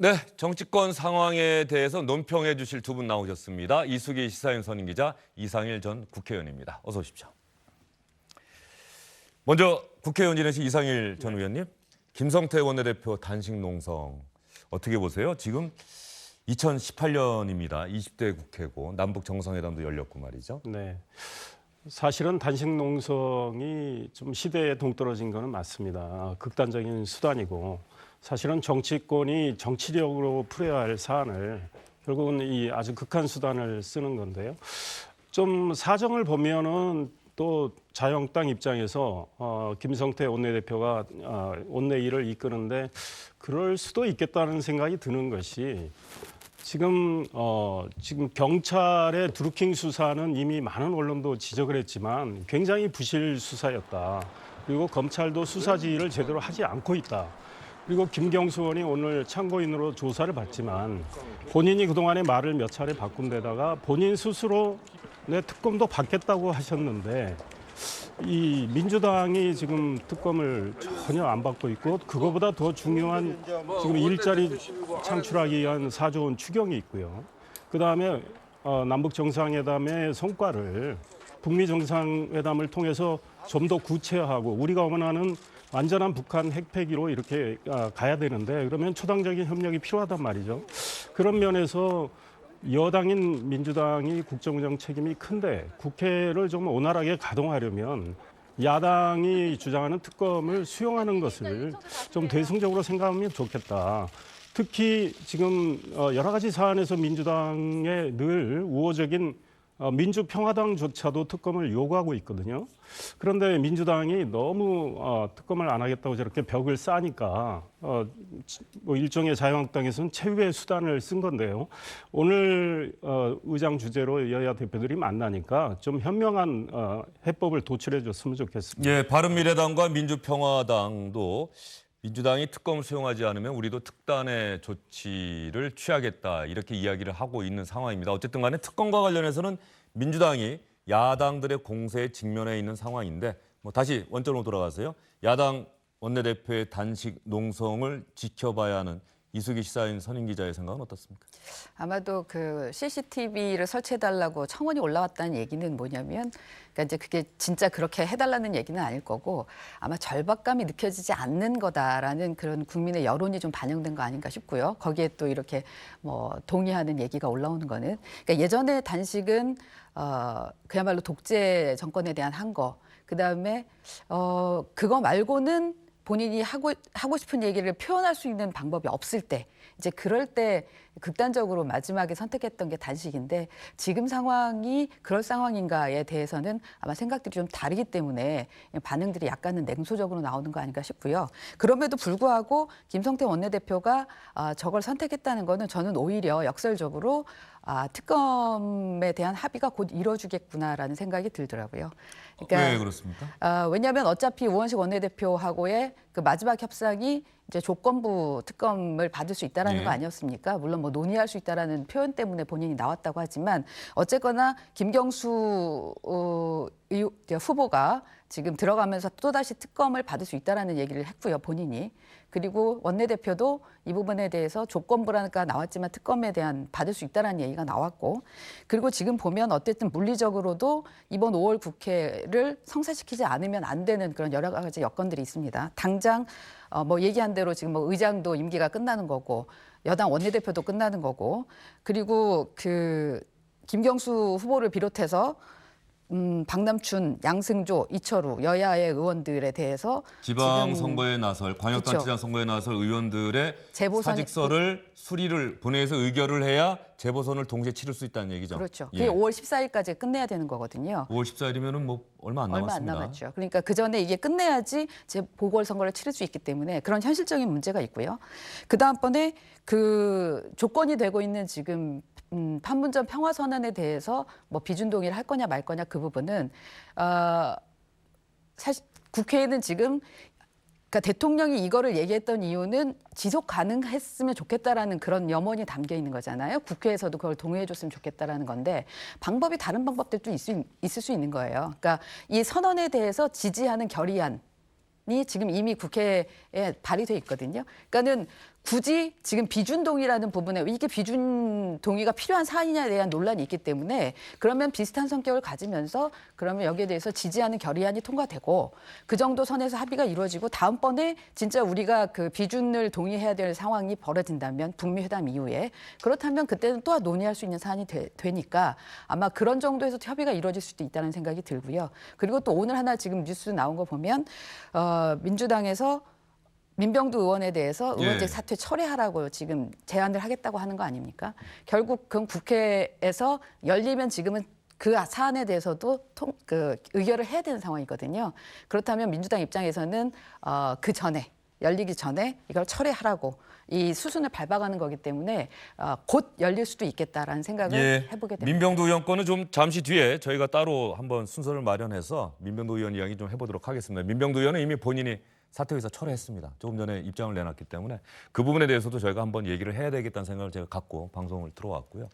네, 정치권 상황에 대해서 논평해 주실 두 분 나오셨습니다. 이수기 시사인 선임기자, 이상일 전 국회의원입니다. 어서 오십시오. 먼저 국회의원 지내신 이상일 전 의원님, 김성태 원내대표 단식 농성 어떻게 보세요? 지금 2018년입니다. 20대 국회고 남북 정상회담도 열렸고 말이죠. 네. 사실은 단식 농성이 좀 시대에 동떨어진 거는 맞습니다. 극단적인 수단이고 사실은 정치권이 정치력으로 풀어야 할 사안을 결국은 이 아주 극한 수단을 쓰는 건데요. 좀 사정을 보면은 또 자유한국당 입장에서 김성태 원내대표가 원내 일을 이끄는데 그럴 수도 있겠다는 생각이 드는 것이 지금 경찰의 드루킹 수사는 이미 많은 언론도 지적을 했지만 굉장히 부실 수사였다. 그리고 검찰도 수사 지휘를 제대로 하지 않고 있다. 그리고 김경수 의원이 오늘 참고인으로 조사를 받지만 본인이 그동안에 말을 몇 차례 바꾼 데다가 본인 스스로 내 특검도 받겠다고 하셨는데 이 민주당이 지금 특검을 전혀 안 받고 있고 그거보다 더 중요한 지금 일자리 창출하기 위한 4조 원 추경이 있고요. 그다음에 남북 정상회담의 성과를 북미 정상회담을 통해서 좀 더 구체화하고 우리가 원하는 완전한 북한 핵폐기로 이렇게 가야 되는데 그러면 초당적인 협력이 필요하단 말이죠. 그런 면에서 여당인 민주당이 국정운영 책임이 큰데 국회를 좀 원활하게 가동하려면 야당이 주장하는 특검을 수용하는 것을 좀 대승적으로 생각하면 좋겠다. 특히 지금 여러 가지 사안에서 민주당의 늘 우호적인 민주평화당조차도 특검을 요구하고 있거든요. 그런데 민주당이 너무 특검을 안 하겠다고 저렇게 벽을 쌓으니까 뭐 일종의 자유한국당에서는 최후의 수단을 쓴 건데요. 오늘 의장 주재로 여야 대표들이 만나니까 좀 현명한 해법을 도출해 줬으면 좋겠습니다. 예, 바른미래당과 민주평화당도 민주당이 특검을 수용하지 않으면 우리도 특단의 조치를 취하겠다 이렇게 이야기를 하고 있는 상황입니다. 어쨌든 간에 특검과 관련해서는 민주당이 야당들의 공세에 직면해 있는 상황인데 다시 원점으로 돌아가세요. 야당 원내대표의 단식 농성을 지켜봐야 하는 이수기 시사인 선임기자의 생각은 어떻습니까? 아마도 그 CCTV를 설치해달라고 청원이 올라왔다는 얘기는 뭐냐면, 그러니까 이제 그게 진짜 그렇게 해달라는 얘기는 아닐 거고 아마 절박감이 느껴지지 않는 거다라는 그런 국민의 여론이 좀 반영된 거 아닌가 싶고요. 거기에 또 이렇게 뭐 동의하는 얘기가 올라오는 거는, 그러니까 예전에 단식은 그야말로 독재 정권에 대한 항거, 그 다음에 그거 말고는 본인이 하고 싶은 얘기를 표현할 수 있는 방법이 없을 때, 이제 그럴 때 극단적으로 마지막에 선택했던 게 단식인데 지금 상황이 그럴 상황인가에 대해서는 아마 생각들이 좀 다르기 때문에 반응들이 약간은 냉소적으로 나오는 거 아닌가 싶고요. 그럼에도 불구하고 김성태 원내대표가 저걸 선택했다는 거는 저는 오히려 역설적으로 특검에 대한 합의가 곧 이루어지겠구나라는 생각이 들더라고요. 그러니까, 왜 그렇습니까? 왜냐하면 어차피 우원식 원내대표하고의 그 마지막 협상이 이제 조건부 특검을 받을 수 있다라는 예. 거 아니었습니까? 물론 뭐 논의할 수 있다라는 표현 때문에 본인이 나왔다고 하지만 어쨌거나 김경수 후보가 지금 들어가면서 또다시 특검을 받을 수 있다라는 얘기를 했고요, 본인이. 그리고 원내대표도 이 부분에 대해서 조건부라니까 나왔지만 특검에 대한 받을 수 있다라는 얘기가 나왔고, 그리고 지금 보면 어쨌든 물리적으로도 이번 5월 국회를 성사시키지 않으면 안 되는 그런 여러 가지 여건들이 있습니다. 당장 뭐 얘기한 대로 지금 뭐 의장도 임기가 끝나는 거고 여당 원내대표도 끝나는 거고, 그리고 그 김경수 후보를 비롯해서 박남춘, 양승조, 이철우 여야의 의원들에 대해서 지방선거에 나설, 광역단체장 그렇죠. 선거에 나설 의원들의 재보선이- 사직서를 수리를 본회의에서 의결을 해야 재보선을 동시에 치를 수 있다는 얘기죠. 그렇죠. 예. 그게 5월 14일까지 끝내야 되는 거거든요. 5월 14일이면은 뭐 얼마 안 얼마 안 남았습니다. 남았죠. 그러니까 그 전에 이게 끝내야지 보궐선거를 치를 수 있기 때문에 그런 현실적인 문제가 있고요. 그 다음번에 그 조건이 되고 있는 지금 판문점 평화선언에 대해서 뭐 비준 동의를 할 거냐 말 거냐 그 부분은 사실 국회에는 지금 그러니까 대통령이 이거를 얘기했던 이유는 지속 가능했으면 좋겠다라는 그런 염원이 담겨 있는 거잖아요. 국회에서도 그걸 동의해 줬으면 좋겠다라는 건데 방법이 다른 방법들도 있을 수 있는 거예요. 그러니까 이 선언에 대해서 지지하는 결의안이 지금 이미 국회에 발의돼 있거든요. 그러니까는 굳이 지금 비준 동의라는 부분에 이게 비준 동의가 필요한 사안이냐에 대한 논란이 있기 때문에 그러면 비슷한 성격을 가지면서 그러면 여기에 대해서 지지하는 결의안이 통과되고 그 정도 선에서 합의가 이루어지고 다음번에 진짜 우리가 그 비준을 동의해야 될 상황이 벌어진다면 북미 회담 이후에 그렇다면 그때는 또 논의할 수 있는 사안이 되니까 아마 그런 정도에서 협의가 이루어질 수도 있다는 생각이 들고요. 그리고 또 오늘 하나 지금 뉴스 나온 거 보면 민주당에서 민병두 의원에 대해서 의원직 사퇴 철회하라고 지금 제안을 하겠다고 하는 거 아닙니까? 결국 그건 국회에서 열리면 지금은 그 사안에 대해서도 의결을 해야 되는 상황이거든요. 그렇다면 민주당 입장에서는 그 전에 열리기 전에 이걸 철회하라고 이 수순을 밟아가는 거기 때문에 곧 열릴 수도 있겠다라는 생각을 해보게 됩니다. 민병두 의원 거는 좀 잠시 뒤에 저희가 따로 한번 순서를 마련해서 민병두 의원 이야기 좀 해보도록 하겠습니다. 민병두 의원은 이미 본인이 사퇴 의사 철회했습니다. 조금 전에 입장을 내놨기 때문에 그 부분에 대해서도 저희가 한번 얘기를 해야 되겠다는 생각을 제가 갖고 방송을 들어왔고요.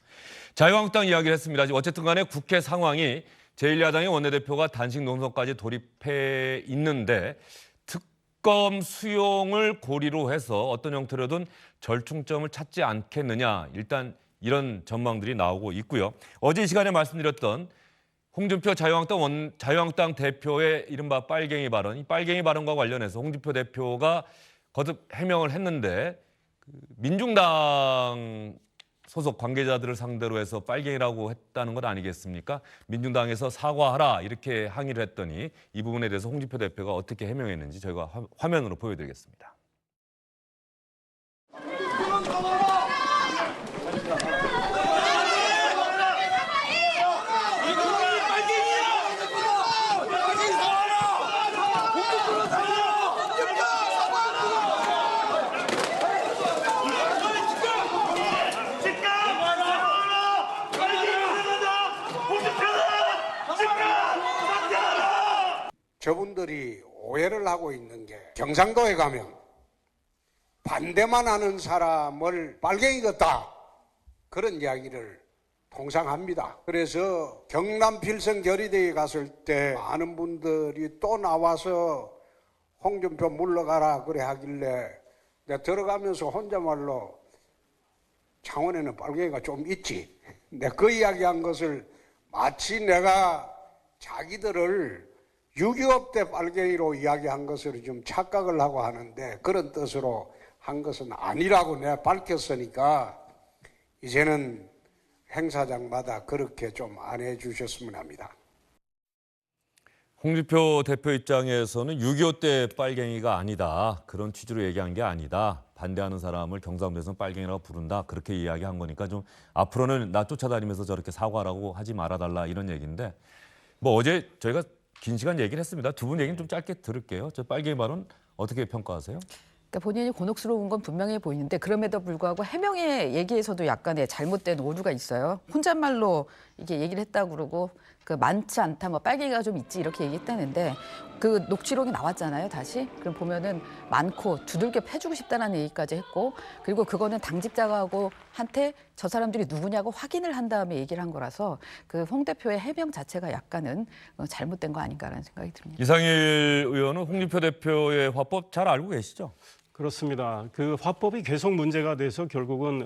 자유한국당 이야기를 했습니다. 어쨌든 간에 국회 상황이 제1야당의 원내대표가 단식 논선까지 돌입해 있는데 특검 수용을 고리로 해서 어떤 형태로든 절충점을 찾지 않겠느냐. 일단 이런 전망들이 나오고 있고요. 어제 이 시간에 말씀드렸던 홍준표 자유한국당 대표의 이른바 빨갱이 발언, 이 빨갱이 발언과 관련해서 홍준표 대표가 거듭 해명을 했는데 민중당 소속 관계자들을 상대로 해서 빨갱이라고 했다는 것 아니겠습니까? 민중당에서 사과하라 이렇게 항의를 했더니 이 부분에 대해서 홍준표 대표가 어떻게 해명했는지 저희가 화면으로 보여드리겠습니다. 저분들이 오해를 하고 있는 게 경상도에 가면 반대만 하는 사람을 빨갱이 같다 그런 이야기를 통상 합니다. 그래서 경남 필성 결의대에 갔을 때 많은 분들이 또 나와서 홍준표 물러가라 그래 하길래 내가 들어가면서 혼자말로 창원에는 빨갱이가 좀 있지. 내가 그 이야기한 것을 마치 내가 자기들을 6.25 때 빨갱이로 이야기한 것을 좀 착각을 하고 하는데 그런 뜻으로 한 것은 아니라고 내가 밝혔으니까 이제는 행사장마다 그렇게 좀 안 해주셨으면 합니다. 홍준표 대표 입장에서는 6.25 때 빨갱이가 아니다. 그런 취지로 얘기한 게 아니다. 반대하는 사람을 경상도에서는 빨갱이라고 부른다. 그렇게 이야기한 거니까 좀 앞으로는 나 쫓아다니면서 저렇게 사과라고 하지 말아달라 이런 얘기인데 뭐 어제 저희가 긴 시간 얘기를 했습니다. 두 분 얘기는 좀 짧게 들을게요. 저 빨갱이 발언 어떻게 평가하세요? 그러니까 본인이 곤혹스러운 건 분명해 보이는데 그럼에도 불구하고 해명의 얘기에서도 약간의 잘못된 오류가 있어요. 혼잣말로 이게 얘기를 했다고 그러고 그 많지 않다, 뭐 빨갱이가 좀 있지 이렇게 얘기했다는데 그 녹취록이 나왔잖아요. 다시 그럼 보면은 많고 두들겨 패주고 싶다는 얘기까지 했고 그리고 그거는 당직자하고 한테 저 사람들이 누구냐고 확인을 한 다음에 얘기를 한 거라서 그 홍 대표의 해명 자체가 약간은 잘못된 거 아닌가라는 생각이 듭니다. 이상일 의원은 홍준표 대표의 화법 잘 알고 계시죠? 그렇습니다. 그 화법이 계속 문제가 돼서 결국은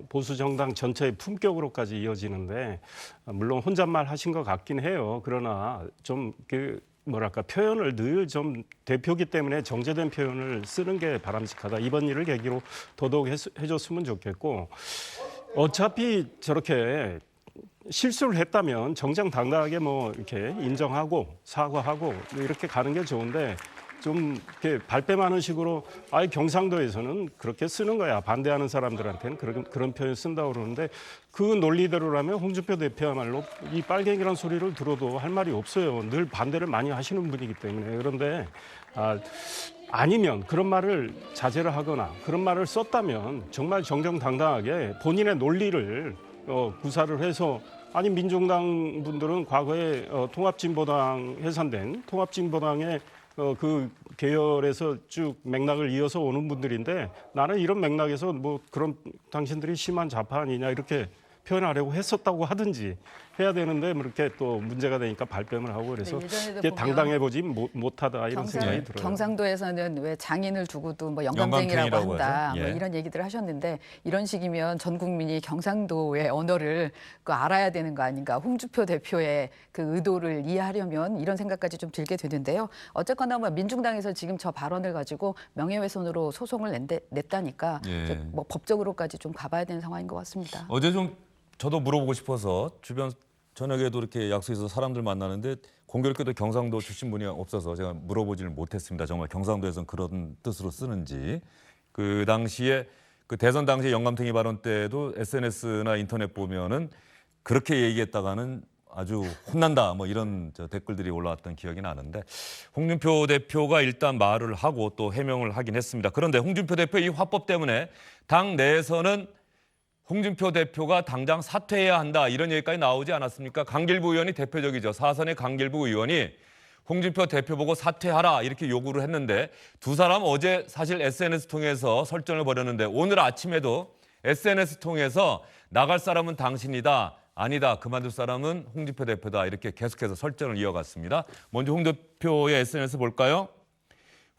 보수 정당 전체의 품격으로까지 이어지는데 물론 혼잣말 하신 것 같긴 해요. 그러나 좀 그 뭐랄까 표현을 늘 좀 대표기 때문에 정제된 표현을 쓰는 게 바람직하다. 이번 일을 계기로 더더욱 해줬으면 좋겠고 어차피 저렇게 실수를 했다면 정정당당하게 뭐 이렇게 인정하고 사과하고 이렇게 가는 게 좋은데 좀 이렇게 발뺌하는 식으로 경상도에서는 그렇게 쓰는 거야. 반대하는 사람들한테는 그런 표현 쓴다고 그러는데 그 논리대로라면 홍준표 대표야말로 이 빨갱이란 소리를 들어도 할 말이 없어요. 늘 반대를 많이 하시는 분이기 때문에. 그런데 아니면 그런 말을 자제를 하거나 그런 말을 썼다면 정말 정정당당하게 본인의 논리를 구사를 해서 아니 민중당 분들은 과거에 통합진보당 해산된 통합진보당의 그 계열에서 쭉 맥락을 이어서 오는 분들인데 나는 이런 맥락에서 뭐 그런 당신들이 심한 좌파 아니냐 이렇게 표현하려고 했었다고 하든지 해야 되는데 뭐 이렇게 또 문제가 되니까 발뺌을 하고 그래서 네, 예전에도 이게 보면 당당해 보지 못하다 이런 생각이 들어요. 경상도에서는 왜 장인을 두고도 뭐 영감쟁이라고 영감탱이라고 한다, 하죠. 뭐 예. 이런 얘기들을 하셨는데 이런 식이면 전 국민이 경상도의 언어를 알아야 되는 거 아닌가? 홍준표 대표의 그 의도를 이해하려면 이런 생각까지 좀 들게 되는데요. 어쨌거나 뭐 민중당에서 지금 저 발언을 가지고 명예훼손으로 소송을 냈다니까 예. 이제 뭐 법적으로까지 좀 가봐야 되는 상황인 것 같습니다. 어제 좀 저도 물어보고 싶어서 주변 저녁에도 이렇게 약속해서 사람들 만나는데 공교롭게도 경상도 출신 분이 없어서 제가 물어보지를 못했습니다. 정말 경상도에서는 그런 뜻으로 쓰는지. 그 당시에 그 대선 당시에 영감탱이 발언 때도 SNS나 인터넷 보면은 그렇게 얘기했다가는 아주 혼난다 뭐 이런 댓글들이 올라왔던 기억이 나는데 홍준표 대표가 일단 말을 하고 또 해명을 하긴 했습니다. 그런데 홍준표 대표 이 화법 때문에 당 내에서는 홍준표 대표가 당장 사퇴해야 한다 이런 얘기까지 나오지 않았습니까? 강길부 의원이 대표적이죠. 사선의 강길부 의원이 홍준표 대표 보고 사퇴하라 이렇게 요구를 했는데 두 사람 어제 사실 SNS 통해서 설전을 벌였는데 오늘 아침에도 SNS 통해서 나갈 사람은 당신이다. 아니다. 그만둘 사람은 홍준표 대표다. 이렇게 계속해서 설전을 이어갔습니다. 먼저 홍 대표의 SNS 볼까요?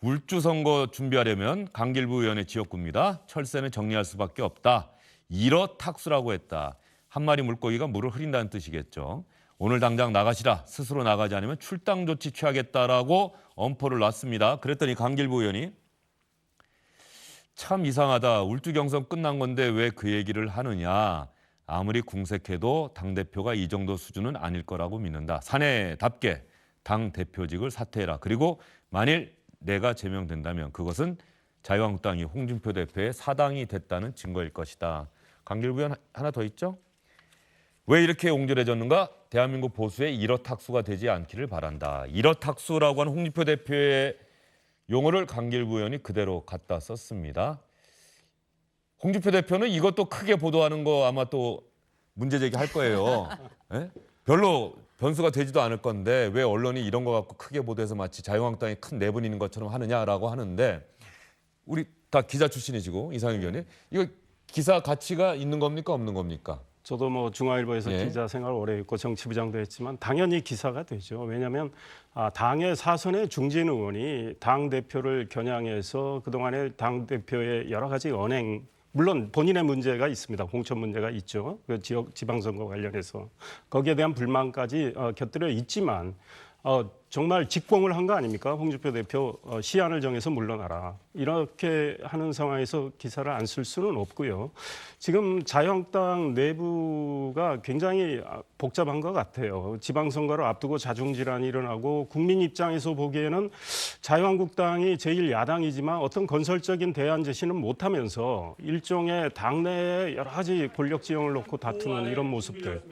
울주 선거 준비하려면 강길부 의원의 지역구입니다. 철새는 정리할 수밖에 없다. 일어탁수라고 했다. 한 마리 물고기가 물을 흐린다는 뜻이겠죠. 오늘 당장 나가시라. 스스로 나가지 않으면 출당 조치 취하겠다라고 엄포를 놨습니다. 그랬더니 강길부 의원이 참 이상하다. 울주 경선 끝난 건데 왜 그 얘기를 하느냐. 아무리 궁색해도 당대표가 이 정도 수준은 아닐 거라고 믿는다. 사내답게 당대표직을 사퇴해라. 그리고 만일 내가 제명된다면 그것은 자유한국당이 홍준표 대표의 사당이 됐다는 증거일 것이다. 강길부 의원 하나 더 있죠? 왜 이렇게 옹졸해졌는가? 대한민국 보수의 일어탁수가 되지 않기를 바란다. 일어탁수라고 하는 홍준표 대표의 용어를 강길부 의원이 그대로 갖다 썼습니다. 홍준표 대표는 이것도 크게 보도하는 거 아마 또 문제 제기할 거예요. 예? 별로 변수가 되지도 않을 건데 왜 언론이 이런 거 갖고 크게 보도해서 마치 자유한국당이 큰 내분이 있는 것처럼 하느냐라고 하는데 우리 다 기자 출신이시고 이상일 의원님 이거 기사 가치가 있는 겁니까 없는 겁니까? 저도 뭐 중앙일보에서 예. 기자 생활 오래 했고 정치부장도 했지만 당연히 기사가 되죠. 왜냐하면 당의 사선의 중진 의원이 당 대표를 겨냥해서 그동안의 당 대표의 여러 가지 언행 물론 본인의 문제가 있습니다. 공천 문제가 있죠. 그 지역 지방선거 관련해서 거기에 대한 불만까지 곁들여 있지만 정말 직공을 한 거 아닙니까? 홍준표 대표 시한을 정해서 물러나라. 이렇게 하는 상황에서 기사를 안 쓸 수는 없고요. 지금 자유한국당 내부가 굉장히 복잡한 것 같아요. 지방선거를 앞두고 자중질환이 일어나고 국민 입장에서 보기에는 자유한국당이 제1야당이지만 어떤 건설적인 대안 제시는 못하면서 일종의 당내에 여러 가지 권력 지형을 놓고 다투는 이런 모습들.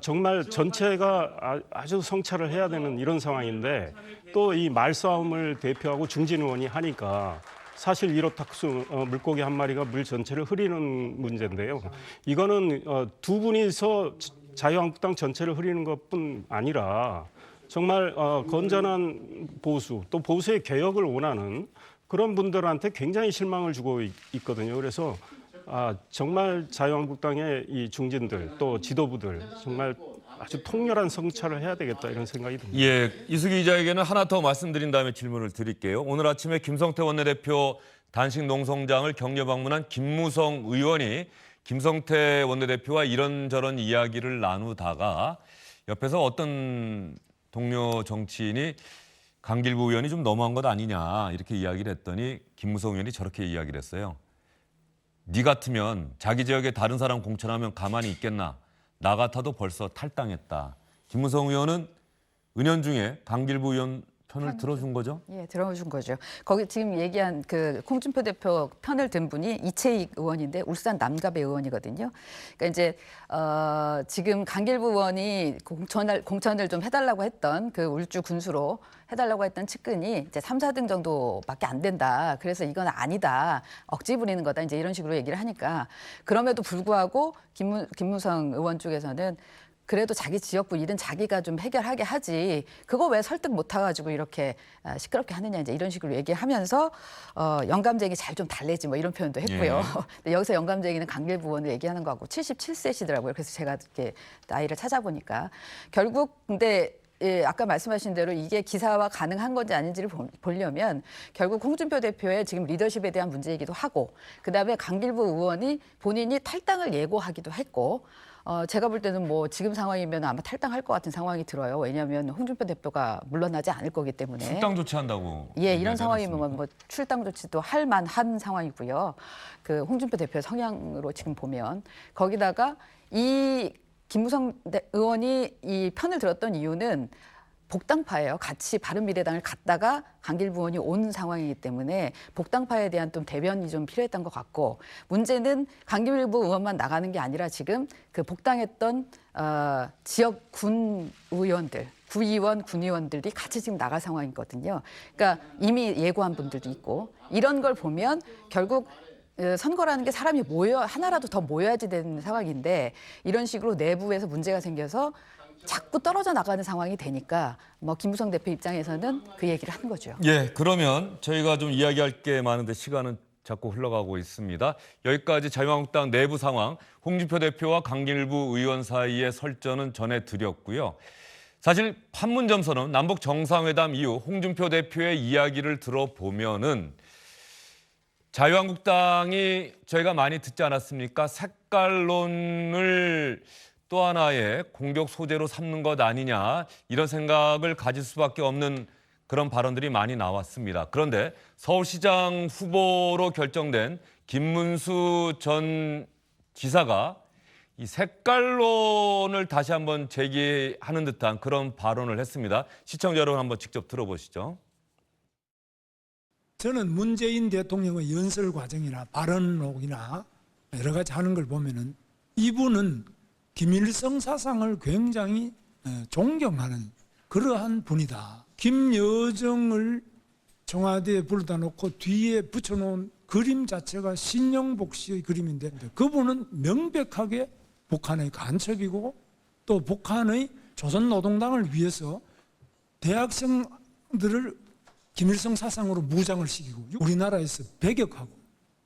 정말 전체가 아주 성찰을 해야 되는 이런 상황인데 또 이 말싸움을 대표하고 중진 의원이 하니까 사실 일어탁수 물고기 한 마리가 물 전체를 흐리는 문제인데요. 이거는 두 분이서 자유한국당 전체를 흐리는 것뿐 아니라 정말 건전한 보수 또 보수의 개혁을 원하는 그런 분들한테 굉장히 실망을 주고 있거든요. 그래서 정말 자유한국당의 이 중진들 또 지도부들 정말 아주 통렬한 성찰을 해야 되겠다 이런 생각이 듭니다. 예, 이수기 기자에게는 하나 더 말씀드린 다음에 질문을 드릴게요. 오늘 아침에 김성태 원내대표 단식 농성장을 격려 방문한 김무성 의원이 김성태 원내대표와 이런저런 이야기를 나누다가 옆에서 어떤 동료 정치인이 강길부 의원이 좀 너무한 것 아니냐 이렇게 이야기를 했더니 김무성 의원이 저렇게 이야기를 했어요. 네 같으면 자기 지역에 다른 사람 공천하면 가만히 있겠나? 나 같아도 벌써 탈당했다. 김무성 의원은 은연중에 강길부 의원 편을 들어준 거죠? 예, 들어준 거죠. 거기 지금 얘기한 그 홍준표 대표 편을 든 분이 이채익 의원인데 울산 남갑의 의원이거든요. 그러니까 이제 지금 강길부 의원이 공천을 좀 해달라고 했던 그 울주 군수로 해달라고 했던 측근이 이제 3, 4등 정도밖에 안 된다. 그래서 이건 아니다. 억지 부리는 거다. 이제 이런 식으로 얘기를 하니까 그럼에도 불구하고 김무성 의원 쪽에서는 그래도 자기 지역구 일은 자기가 좀 해결하게 하지 그거 왜 설득 못 해가지고 이렇게 시끄럽게 하느냐 이제 이런 식으로 얘기하면서 영감쟁이 잘 좀 달래지 뭐 이런 표현도 했고요. 근데 여기서 영감쟁이는 강길부 의원을 얘기하는 거 같고 77세시더라고요. 그래서 제가 이렇게 나이를 찾아보니까 결국 근데 아까 말씀하신 대로 이게 기사화 가능한 건지 아닌지를 보려면 결국 홍준표 대표의 지금 리더십에 대한 문제이기도 하고 그다음에 강길부 의원이 본인이 탈당을 예고하기도 했고 제가 볼 때는 뭐 지금 상황이면 아마 탈당할 것 같은 상황이 들어요. 왜냐하면 홍준표 대표가 물러나지 않을 거기 때문에. 출당 조치한다고. 예, 이런 얘기하지 상황이면 않았습니까? 뭐 출당 조치도 할 만한 상황이고요. 그 홍준표 대표 성향으로 지금 보면 거기다가 이 김무성 의원이 이 편을 들었던 이유는 복당파예요. 같이 바른미래당을 갔다가 강길부 의원이 온 상황이기 때문에 복당파에 대한 좀 대변이 좀 필요했던 것 같고 문제는 강길부 의원만 나가는 게 아니라 지금 그 복당했던 지역 군 의원들, 구의원, 군의원들이 같이 지금 나갈 상황이거든요. 그러니까 이미 예고한 분들도 있고 이런 걸 보면 결국 선거라는 게 사람이 하나라도 더 모여야지 되는 상황인데 이런 식으로 내부에서 문제가 생겨서 자꾸 떨어져 나가는 상황이 되니까 뭐 김무성 대표 입장에서는 그 얘기를 하는 거죠. 예, 그러면 저희가 좀 이야기할 게 많은데 시간은 자꾸 흘러가고 있습니다. 여기까지 자유한국당 내부 상황, 홍준표 대표와 강길부 의원 사이의 설전은 전해드렸고요. 사실 판문점선언, 남북 정상회담 이후 홍준표 대표의 이야기를 들어보면은 자유한국당이 저희가 많이 듣지 않았습니까? 색깔론을 또 하나의 공격 소재로 삼는 것 아니냐 이런 생각을 가질 수밖에 없는 그런 발언들이 많이 나왔습니다. 그런데 서울시장 후보로 결정된 김문수 전 지사가 이 색깔론을 다시 한번 제기하는 듯한 그런 발언을 했습니다. 시청자 여러분 한번 직접 들어보시죠. 저는 문재인 대통령의 연설 과정이나 발언록이나 여러 가지 하는 걸 보면은 이분은 김일성 사상을 굉장히 존경하는 그러한 분이다. 김여정을 청와대에 불러다 놓고 뒤에 붙여놓은 그림 자체가 신영복 씨의 그림인데 그분은 명백하게 북한의 간첩이고 또 북한의 조선노동당을 위해서 대학생들을 김일성 사상으로 무장을 시키고 우리나라에서 배격하고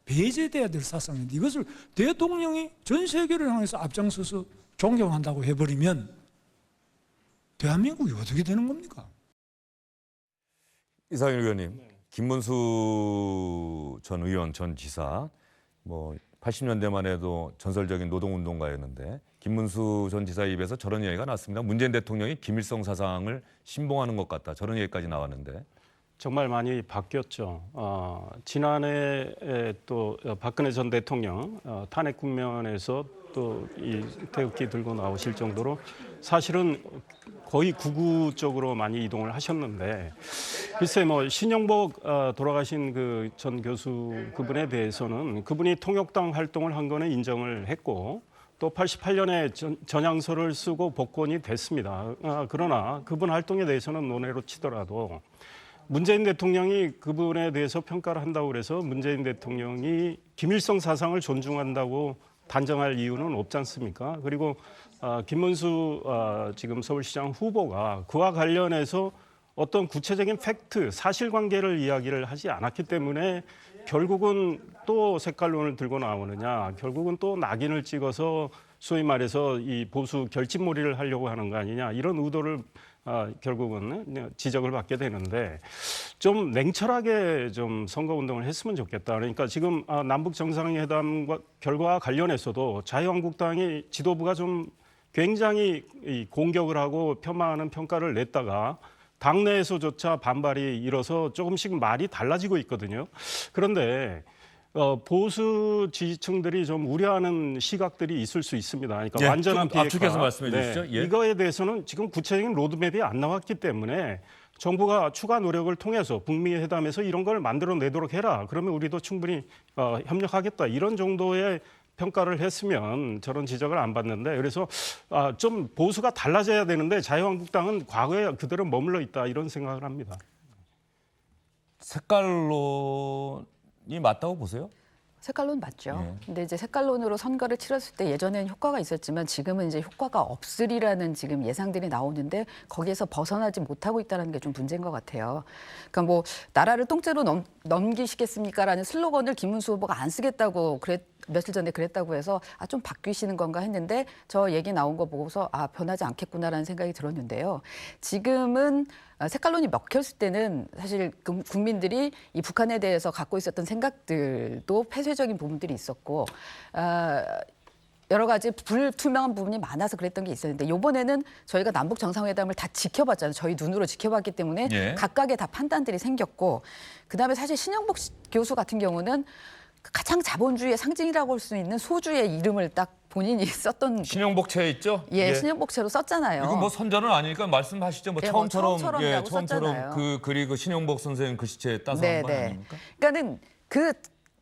배제돼야 될 사상인데 이것을 대통령이 전 세계를 향해서 앞장서서 존경한다고 해버리면 대한민국이 어떻게 되는 겁니까? 이상일 의원님, 김문수 전 의원, 전 지사, 뭐 80년대만 해도 전설적인 노동운동가였는데 김문수 전 지사의 입에서 저런 이야기가 나왔습니다. 문재인 대통령이 김일성 사상을 신봉하는 것 같다. 저런 얘기까지 나왔는데. 정말 많이 바뀌었죠. 지난해 또 박근혜 전 대통령 탄핵 국면에서 또 이 태극기 들고 나오실 정도로 사실은 거의 극우 쪽으로 많이 이동을 하셨는데 글쎄 뭐 신영복 돌아가신 그 전 교수 그분에 대해서는 그분이 통역당 활동을 한 거는 인정을 했고 또 88년에 전향서를 쓰고 복권이 됐습니다. 그러나 그분 활동에 대해서는 논외로 치더라도 문재인 대통령이 그분에 대해서 평가를 한다고 그래서 문재인 대통령이 김일성 사상을 존중한다고 단정할 이유는 없지 않습니까? 그리고 김문수 지금 서울시장 후보가 그와 관련해서 어떤 구체적인 팩트, 사실관계를 이야기를 하지 않았기 때문에 결국은 또 색깔론을 들고 나오느냐, 결국은 또 낙인을 찍어서 소위 말해서 이 보수 결집몰이를 하려고 하는 거 아니냐 이런 의도를 결국은 지적을 받게 되는데 좀 냉철하게 좀 선거운동을 했으면 좋겠다. 그러니까 지금 남북 정상회담과 결과와 관련해서도 자유한국당이 지도부가 좀 굉장히 공격을 하고 폄하하는 평가를 냈다가 당내에서조차 반발이 일어서 조금씩 말이 달라지고 있거든요. 그런데 보수 지지층들이 좀 우려하는 시각들이 있을 수 있습니다. 그러니까 예, 완전한 좀 압축해서 말씀해 주시죠. 예. 이거에 대해서는 지금 구체적인 로드맵이 안 나왔기 때문에 정부가 추가 노력을 통해서 북미 회담에서 이런 걸 만들어내도록 해라. 그러면 우리도 충분히 협력하겠다. 이런 정도의 평가를 했으면 저런 지적을 안 받는데 그래서 좀 보수가 달라져야 되는데 자유한국당은 과거에 그대로 머물러 있다. 이런 생각을 합니다. 색깔론이 맞다고 보세요? 색깔론 맞죠. 예. 근데 이제 색깔론으로 선거를 치렀을 때 예전에는 효과가 있었지만 지금은 이제 효과가 없으리라는 지금 예상들이 나오는데 거기에서 벗어나지 못하고 있다는 게 좀 문제인 것 같아요. 그러니까 뭐 나라를 통째로 넘기시겠습니까라는 슬로건을 김문수 후보가 안 쓰겠다고 며칠 전에 그랬다고 해서 좀 바뀌시는 건가 했는데 저 얘기 나온 거 보고서 변하지 않겠구나라는 생각이 들었는데요. 지금은 색깔론이 먹혔을 때는 사실 국민들이 이 북한에 대해서 갖고 있었던 생각들도 폐쇄적인 부분들이 있었고 여러 가지 불투명한 부분이 많아서 그랬던 게 있었는데 이번에는 저희가 남북 정상회담을 다 지켜봤잖아요. 저희 눈으로 지켜봤기 때문에 예. 각각의 다 판단들이 생겼고 그다음에 사실 신영복 교수 같은 경우는 가장 자본주의의 상징이라고 할 수 있는 소주의 이름을 딱 본인이 썼던 신영복채 있죠? 예, 신영복채로 썼잖아요. 이거 뭐 선전은 아니니까 말씀하시죠. 뭐 예, 뭐 처음처럼 처음처럼이라고 처음처럼 썼잖아요. 그리고 신영복 선생 글씨체 따서 한 거 아닙니까? 그러니까는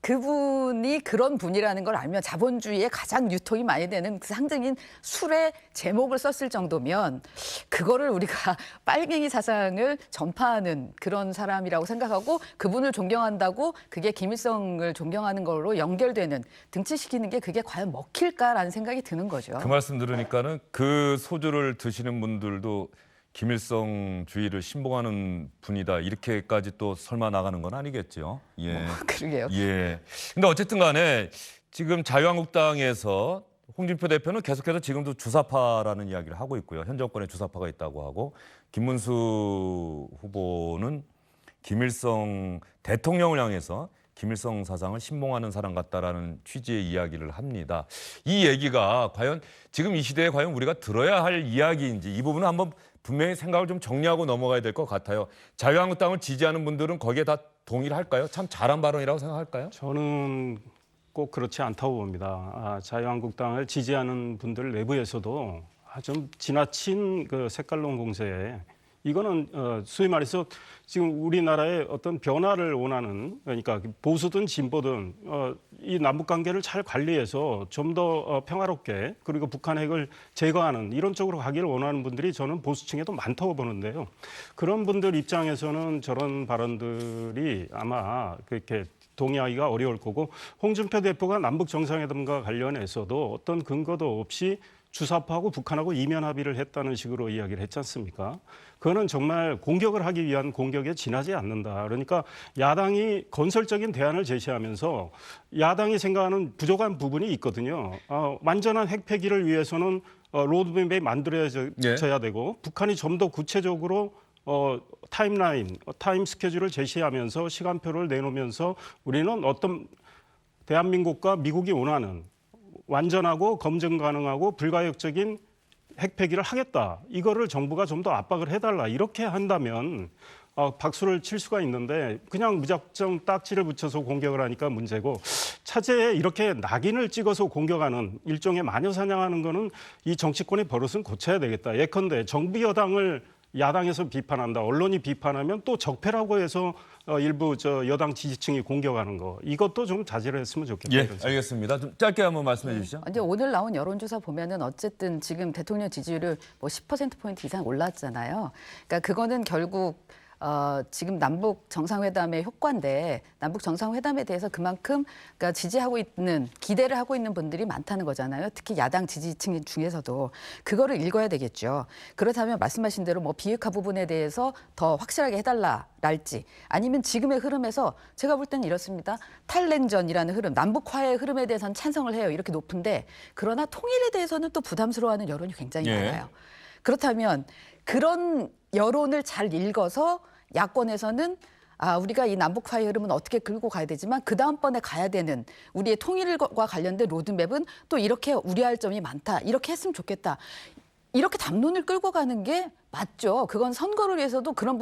그분이 그런 분이라는 걸 알면 자본주의에 가장 유통이 많이 되는 그 상징인 술의 제목을 썼을 정도면 그거를 우리가 빨갱이 사상을 전파하는 그런 사람이라고 생각하고 그분을 존경한다고 그게 김일성을 존경하는 걸로 연결되는 등치시키는 게 그게 과연 먹힐까라는 생각이 드는 거죠. 그 말씀 들으니까는 그 소주를 드시는 분들도 김일성주의를 신봉하는 분이다 이렇게까지 또 설마 나가는 건 아니겠죠. 예. 그러게요. 예. 근데 어쨌든 간에 지금 자유한국당에서 홍준표 대표는 계속해서 지금도 주사파라는 이야기를 하고 있고요. 현 정권에 주사파가 있다고 하고 김문수 후보는 김일성 대통령을 향해서 김일성 사상을 신봉하는 사람 같다라는 취지의 이야기를 합니다. 이 얘기가 과연 지금 이 시대에 과연 우리가 들어야 할 이야기인지 이 부분은 한번 분명히 생각을 좀 정리하고 넘어가야 될 것 같아요. 자유한국당을 지지하는 분들은 거기에 다 동의를 할까요? 참 잘한 발언이라고 생각할까요? 저는 꼭 그렇지 않다고 봅니다. 자유한국당을 지지하는 분들 내부에서도 좀 지나친 그 색깔론 공세에 이거는 소위 말해서 지금 우리나라의 어떤 변화를 원하는 그러니까 보수든 진보든 이 남북 관계를 잘 관리해서 좀 더 평화롭게 그리고 북한 핵을 제거하는 이런 쪽으로 가기를 원하는 분들이 저는 보수층에도 많다고 보는데요. 그런 분들 입장에서는 저런 발언들이 아마 그렇게 동의하기가 어려울 거고 홍준표 대표가 남북 정상회담과 관련해서도 어떤 근거도 없이 주사파하고 북한하고 이면 합의를 했다는 식으로 이야기를 했지 않습니까? 그거는 정말 공격을 하기 위한 공격에 지나지 않는다. 그러니까 야당이 건설적인 대안을 제시하면서 야당이 생각하는 부족한 부분이 있거든요. 완전한 핵 폐기를 위해서는 로드맵이 만들어져야 되고 북한이 좀 더 구체적으로 타임라인, 타임 스케줄을 제시하면서 시간표를 내놓으면서 우리는 어떤 대한민국과 미국이 원하는 완전하고 검증 가능하고 불가역적인 핵 폐기를 하겠다. 이거를 정부가 좀 더 압박을 해달라. 이렇게 한다면 박수를 칠 수가 있는데 그냥 무작정 딱지를 붙여서 공격을 하니까 문제고 차제에 이렇게 낙인을 찍어서 공격하는 일종의 마녀 사냥하는 거는 이 정치권의 버릇은 고쳐야 되겠다. 예컨대 정부 여당을 야당에서 비판한다. 언론이 비판하면 또 적폐라고 해서 일부 여당 지지층이 공격하는 거. 이것도 좀 자제를 했으면 좋겠다. 예, 알겠습니다. 좀 짧게 한번 말씀해 주시죠. 이제 오늘 나온 여론조사 보면은 어쨌든 지금 대통령 지지율을 뭐 10%포인트 이상 올랐잖아요. 그러니까 그거는 결국 지금 남북 정상회담의 효과인데 남북 정상회담에 대해서 그만큼 그러니까 지지하고 있는 기대를 하고 있는 분들이 많다는 거잖아요. 특히 야당 지지층 중에서도 그거를 읽어야 되겠죠. 그렇다면 말씀하신 대로 뭐 비핵화 부분에 대해서 더 확실하게 해달라랄지 아니면 지금의 흐름에서 제가 볼 때는 이렇습니다. 탈냉전이라는 흐름, 남북화의 흐름에 대해서는 찬성을 해요. 이렇게 높은데 그러나 통일에 대해서는 또 부담스러워하는 여론이 굉장히 예. 많아요. 그렇다면 그런 여론을 잘 읽어서 야권에서는 우리가 이 남북화의 흐름은 어떻게 끌고 가야 되지만 그 다음번에 가야 되는 우리의 통일과 관련된 로드맵은 또 이렇게 우려할 점이 많다. 이렇게 했으면 좋겠다. 이렇게 담론을 끌고 가는 게 맞죠. 그건 선거를 위해서도 그런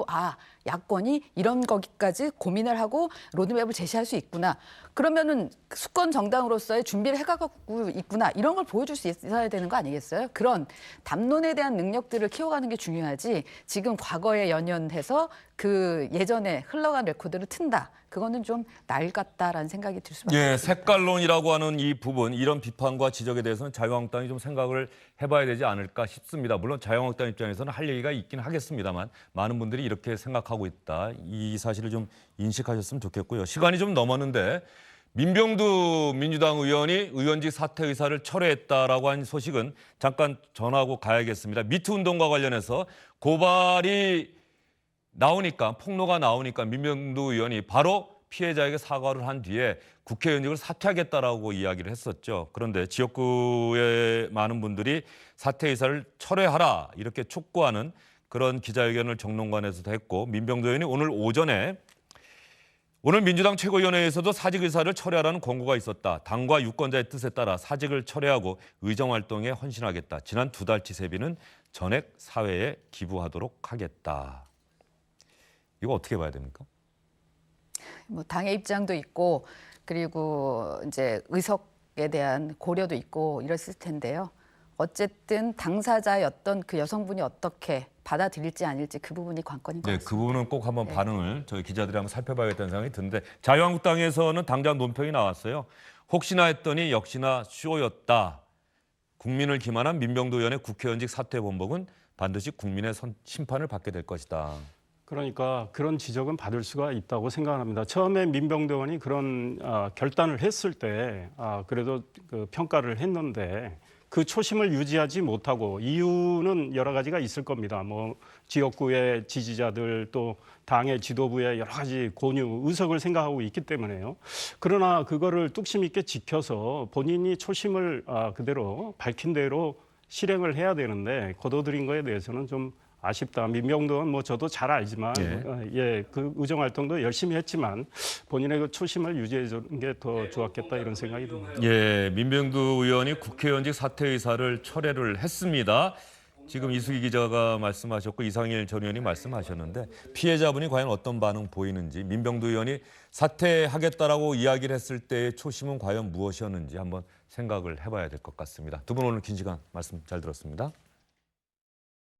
야권이 이런 거기까지 고민을 하고 로드맵을 제시할 수 있구나. 그러면은 수권 정당으로서의 준비를 해가고 있구나. 이런 걸 보여줄 수 있어야 되는 거 아니겠어요? 그런 담론에 대한 능력들을 키워가는 게 중요하지. 지금 과거에 연연해서 그 예전에 흘러간 레코드를 튼다. 그거는 좀 낡았다라는 생각이 들 수밖에 없습니다. 예, 색깔론이라고 하는 이 부분, 이런 비판과 지적에 대해서는 자유한국당이 좀 생각을 해봐야 되지 않을까 싶습니다. 물론 자유한국당 입장에서는 할 얘기가 있긴 하겠습니다만 많은 분들이 이렇게 생각하고 있다. 이 사실을 좀 인식하셨으면 좋겠고요. 시간이 좀 넘었는데 민병두 민주당 의원이 의원직 사퇴 의사를 철회했다라고 한 소식은 잠깐 전하고 가야겠습니다. 미투 운동과 관련해서 고발이 나오니까, 폭로가 나오니까 민병두 의원이 바로 피해자에게 사과를 한 뒤에 국회의원직을 사퇴하겠다라고 이야기를 했었죠. 그런데 지역구의 많은 분들이 사퇴 의사를 철회하라 이렇게 촉구하는 그런 기자회견을 정론관에서도 했고, 민병두 의원이 오늘 민주당 최고위원회에서도 사직 의사를 철회하라는 권고가 있었다. 당과 유권자의 뜻에 따라 사직을 철회하고 의정활동에 헌신하겠다. 지난 2달치 세비는 전액 사회에 기부하도록 하겠다. 이거 어떻게 봐야 됩니까? 뭐 당의 입장도 있고 그리고 이제 의석에 대한 고려도 있고 이랬을 텐데요. 어쨌든 당사자였던 그 여성분이 어떻게 받아들일지 아닐지 그 부분이 관건인 것 네, 같습니다. 그 부분은 꼭 한번 반응을 저희 기자들이 한번 살펴봐야겠다는 생각이 드는데, 자유한국당에서는 당장 논평이 나왔어요. 혹시나 했더니 역시나 쇼였다. 국민을 기만한 민병두 의원의 국회의원직 사퇴 번복은 반드시 국민의 심판을 받게 될 것이다. 그러니까 그런 지적은 받을 수가 있다고 생각합니다. 처음에 민병두 의원이 그런 결단을 했을 때 그래도 그 평가를 했는데 그 초심을 유지하지 못하고, 이유는 여러 가지가 있을 겁니다. 뭐 지역구의 지지자들 또 당의 지도부의 여러 가지 권유, 의석을 생각하고 있기 때문에요. 그러나 그거를 뚝심 있게 지켜서 본인이 초심을 그대로 밝힌 대로 실행을 해야 되는데 거둬들인 거에 대해서는 좀 아쉽다. 민병두는 뭐 저도 잘 알지만 그 의정 활동도 열심히 했지만 본인의 그 초심을 유지해 주는 게 더 좋았겠다 이런 생각이 듭니다. 예, 민병두 의원이 국회의원직 사퇴 의사를 철회를 했습니다. 지금 이수기 기자가 말씀하셨고 이상일 전 의원이 말씀하셨는데, 피해자분이 과연 어떤 반응 보이는지, 민병두 의원이 사퇴하겠다라고 이야기를 했을 때의 초심은 과연 무엇이었는지 한번 생각을 해봐야 될 것 같습니다. 두 분 오늘 긴 시간 말씀 잘 들었습니다.